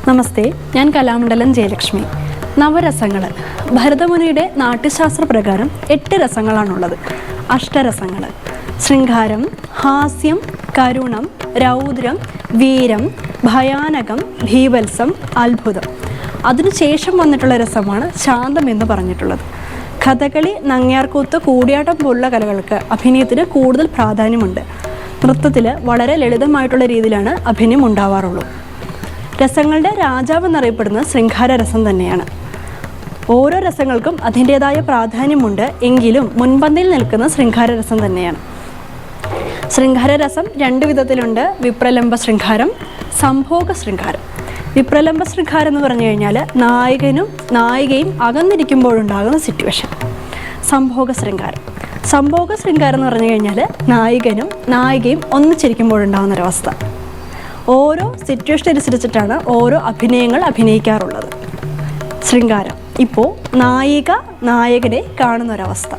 നമസ്തേ, ഞാൻ കലാമണ്ഡലം ജയലക്ഷ്മി. നവരസങ്ങൾ. ഭരതമുനിയുടെ നാട്യശാസ്ത്ര പ്രകാരം 8 രസങ്ങളാണുള്ളത്. അഷ്ടരസങ്ങൾ: ശൃംഗാരം, ഹാസ്യം, കരുണം, രൗദ്രം, വീരം, ഭയാനകം, ഭീവത്സം, അത്ഭുതം. അതിനുശേഷം വന്നിട്ടുള്ള രസമാണ് ശാന്തം എന്ന് പറഞ്ഞിട്ടുള്ളത്. കഥകളി, നങ്ങ്യാർകൂത്ത്, കൂടിയാട്ടം പോലുള്ള കലകൾക്ക് അഭിനയത്തിന് കൂടുതൽ പ്രാധാന്യമുണ്ട്. നൃത്തത്തിൽ വളരെ ലളിതമായിട്ടുള്ള രീതിയിലാണ് അഭിനയം ഉണ്ടാവാറുള്ളൂ. രസങ്ങളുടെ രാജാവ് എന്നറിയപ്പെടുന്നത് ശൃംഗാരരസം തന്നെയാണ്. ഓരോ രസങ്ങൾക്കും അതിൻ്റേതായ പ്രാധാന്യമുണ്ട്, എങ്കിലും മുൻപന്തിയിൽ നിൽക്കുന്ന ശൃംഗാരരസം തന്നെയാണ്. ശൃംഗാരരസം 2 വിധത്തിലുണ്ട്: വിപ്രലംബ ശൃംഗാരം, സംഭോഗ ശൃംഗാരം. വിപ്രലംബ ശൃംഗാരം എന്ന് പറഞ്ഞു കഴിഞ്ഞാൽ നായകനും നായികയും അകന്നിരിക്കുമ്പോഴുണ്ടാകുന്ന സിറ്റുവേഷൻ. സംഭോഗ ശൃംഗാരം എന്ന് പറഞ്ഞു കഴിഞ്ഞാൽ നായകനും നായികയും ഒന്നിച്ചിരിക്കുമ്പോഴുണ്ടാകുന്നൊരവസ്ഥ. ഓരോ സിറ്റുവേഷൻ അനുസരിച്ചിട്ടാണ് ഓരോ അഭിനയങ്ങൾ അഭിനയിക്കാറുള്ളത്. ശൃംഗാരം: ഇപ്പോൾ നായിക നായകനെ കാണുന്നൊരവസ്ഥ.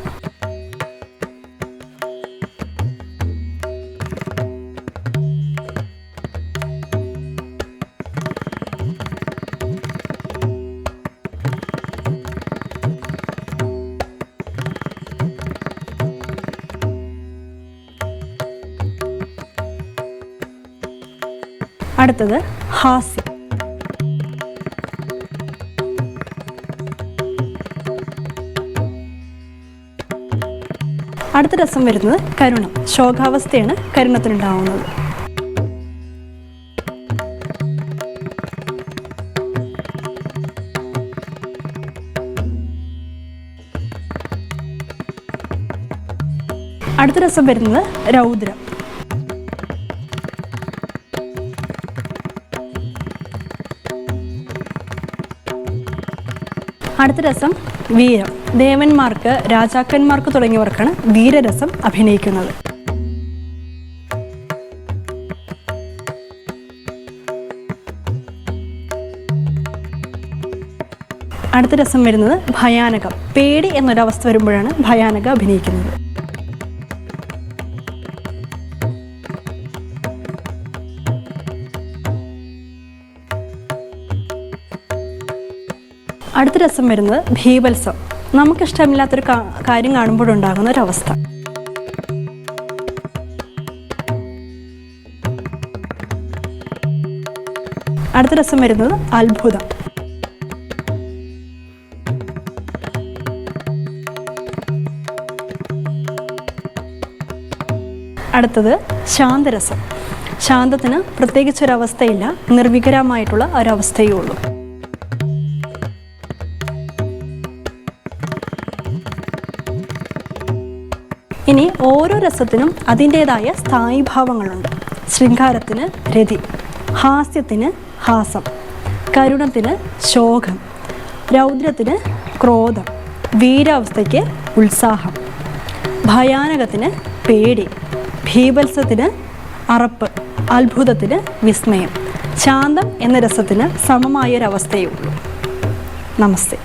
അടുത്തത് ഹാസ്യം. അടുത്ത രസം വരുന്നത് കരുണം. ശോകാവസ്ഥയാണ് കരുണത്തിനുണ്ടാവുന്നത്. അടുത്ത രസം വരുന്നത് രൗദ്രം. അടുത്ത രസം വീരം. ദേവന്മാർക്ക്, രാജാക്കന്മാർക്ക് തുടങ്ങിയവർക്കാണ് വീരരസം അഭിനയിക്കുന്നത്. അടുത്ത രസം വരുന്നത് ഭയാനകം. പേടി എന്നൊരവസ്ഥ വരുമ്പോഴാണ് ഭയാനകം അഭിനയിക്കുന്നത്. അടുത്ത രസം വരുന്നത് ഭീവത്സം. നമുക്കിഷ്ടമില്ലാത്തൊരു കാര്യം കാണുമ്പോഴുണ്ടാകുന്ന ഒരവസ്ഥ. അടുത്ത രസം വരുന്നത് അത്ഭുതം. അടുത്തത് ശാന്തരസം. ശാന്തത്തിന് പ്രത്യേകിച്ചൊരവസ്ഥയില്ല, നിർവികരമായിട്ടുള്ള ഒരവസ്ഥയേ ഉള്ളൂ. ഇനി ഓരോ രസത്തിനും അതിൻ്റേതായ സ്ഥായീഭാവങ്ങളുണ്ട്. ശൃംഗാരത്തിന് രതി, ഹാസ്യത്തിന് ഹാസം, കരുണത്തിന് ശോകം, രൗദ്രത്തിന് ക്രോധം, വീരാവസ്ഥയ്ക്ക് ഉത്സാഹം, ഭയാനകത്തിന് പേടി, ഭീവത്സത്തിന് അറപ്പ്, അത്ഭുതത്തിന് വിസ്മയം. ശാന്തം എന്ന രസത്തിന് സമമായൊരവസ്ഥയേ ഉള്ളൂ. നമസ്തേ.